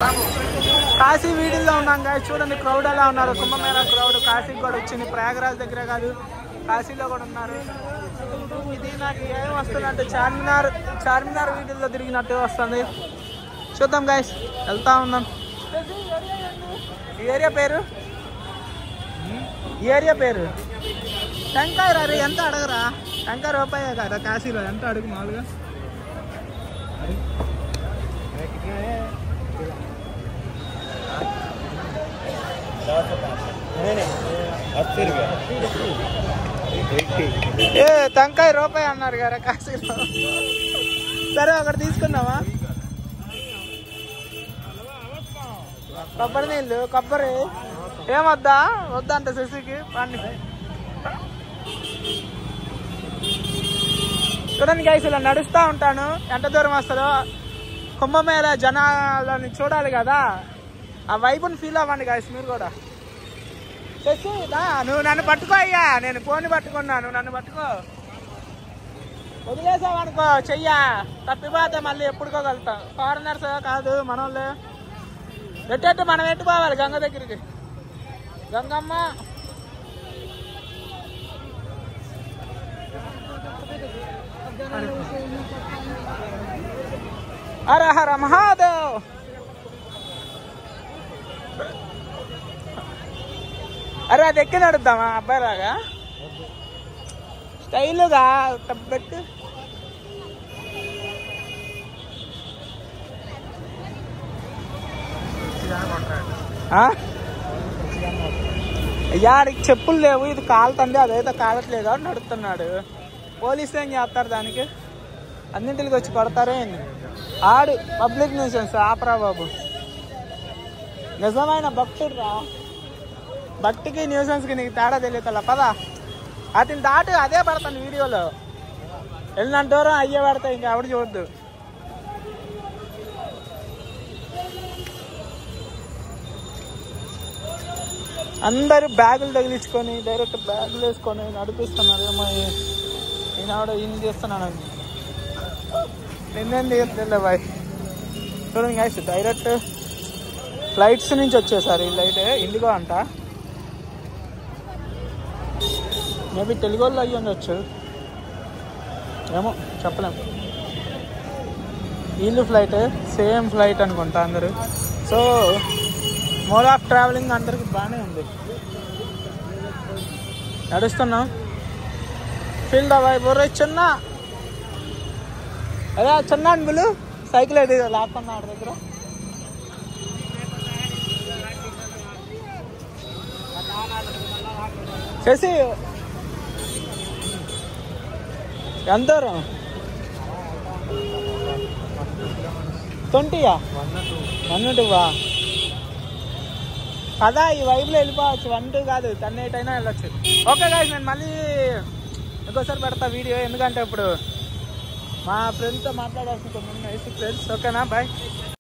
కాశీ వీడియోలో ఉన్నాం గాయస్, చూడండి క్రౌడ్ ఎలా ఉన్నారు. కుంభమేళా క్రౌడ్ కాశీకి కూడా వచ్చింది, ప్రయాగరాజ్ దగ్గర కాదు కాశీలో కూడా ఉన్నారు. ఇది నాకు ఏం వస్తుందంటే చార్మినార్ వీడియోలో తిరిగినట్టు వస్తుంది. చూద్దాం గాయస్, వెళ్తా ఉన్నాం. ఈ ఏరియా పేరు టెంకాయ రా. ఎంత అడగరా? టెంకాయ రూపాయే కదా కాశీలో, ఎంత అడుగు మామూలుగా? టెంకాయ రూపాయి అన్నారు కదా కాశీలో. సరే ఒకటి తీసుకున్నావా? కొబ్బరి నీళ్ళు, కొబ్బరి ఏమొద్దా? వద్దంట శశికి పండి. చూడండి గైస్, ఇలా నడుస్తూ ఉంటాను, ఎంత దూరం వస్తుందో. కుంభమేళా జనాలని చూడాలి కదా, ఆ వైపుని ఫీల్ అవ్వండి గైస్ మీరు కూడా. శశి నువ్వు నన్ను పట్టుకో అయ్యా, నేను ఫోన్ పట్టుకున్నాను, నన్ను పట్టుకో. వదిలేసావనుకో చెయ్యా తప్పిపోతే మళ్ళీ ఎప్పుడుకోగలుగుతాం. ఫారినర్స్ కాదు మనోళ్ళు. ఎట్టెట్టు మనం ఎట్టు పోవాలి గంగ దగ్గరికి. గంగమ్మ హర హర మహాదేవ్. అరే అది ఎక్కి నడుద్దామా అబ్బాయి లాగా స్టైల్గా పెట్టు. యాడికి చెప్పులు లేవు, ఇది కాలుతండి, అదైతే కాలట్లేదు అని నడుస్తున్నాడు. పోలీసులు ఏం చేస్తారు దానికి? అన్నింటికి వచ్చి కొడతారే. ఆడు పబ్లిక్ న్యూసెన్స్ ఆపరా బాబు. నిజమైన భక్తుడు రా, భక్తికి న్యూసెన్స్కి నీకు తేడా తెలియదు. పదా అతని దాటి అదే పడతాను వీడియోలో. వెళ్ళినంత దూరం అయ్యే పడతాయి, ఇంకా ఆవిడ చూడద్దు. అందరూ బ్యాగులు తగిలించుకొని డైరెక్ట్ బ్యాగులు వేసుకొని నడిపిస్తున్నారు. ఏమో ఈయన ఈయన చేస్తున్నాను, నిన్నేం తీయట్లే బాయ్. చూడండి గైస్, డైరెక్ట్ ఫ్లైట్స్ నుంచి వచ్చేసారు. ఈ లైట్ ఇండిగో అంట, మేబీ తెలుగు వాళ్ళు అయ్యి ఉండొచ్చు, ఏమో చెప్పలేం. వీళ్ళు ఫ్లైట్ సేమ్ ఫ్లైట్ అనుకుంటా అందరూ. సో మోడ్ ఆఫ్ ట్రావెలింగ్ అందరికి బాగానే ఉంది. నడుస్తున్నాం, ఫీల్ ద వైబ్. చిన్న అదే చిన్న అనుబులు సైకిల్ అయితే లేకున్నా ఆడ దగ్గర. చేసి ఎంత దూరం? 20 1-2 కదా. ఈ వైపులో వెళ్ళిపోవచ్చు, 1-2 కాదు 10-8 అయినా వెళ్ళొచ్చు. ఓకే గాయ్స్, నేను మళ్ళీ ఇంకోసారి పెడతా వీడియో, ఎందుకంటే ఇప్పుడు మా ఫ్రెండ్తో మాట్లాడాల్సిన కొన్ని ఫ్రెండ్స్. ఓకేనా, బాయ్.